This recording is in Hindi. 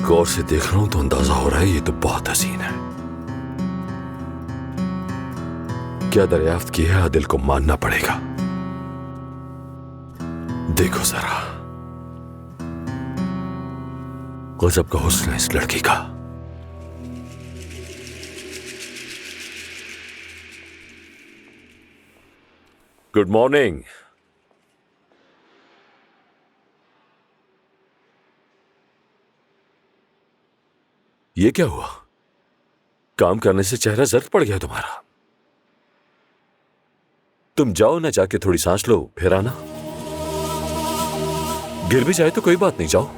गौर से देख रहा हूं तो अंदाजा हो रहा है ये तो बहुत हसीन है। क्या दरियाफ्त की है आदिल को मानना पड़ेगा। देखो जरा, गजब का हुस्न है इस लड़की का। Good morning. ये क्या हुआ? काम करने से चेहरा जर्द पड़ गया तुम्हारा। तुम जाओ ना, जाके थोड़ी सांस लो, फिर आना। गिर भी जाए तो कोई बात नहीं, जाओ।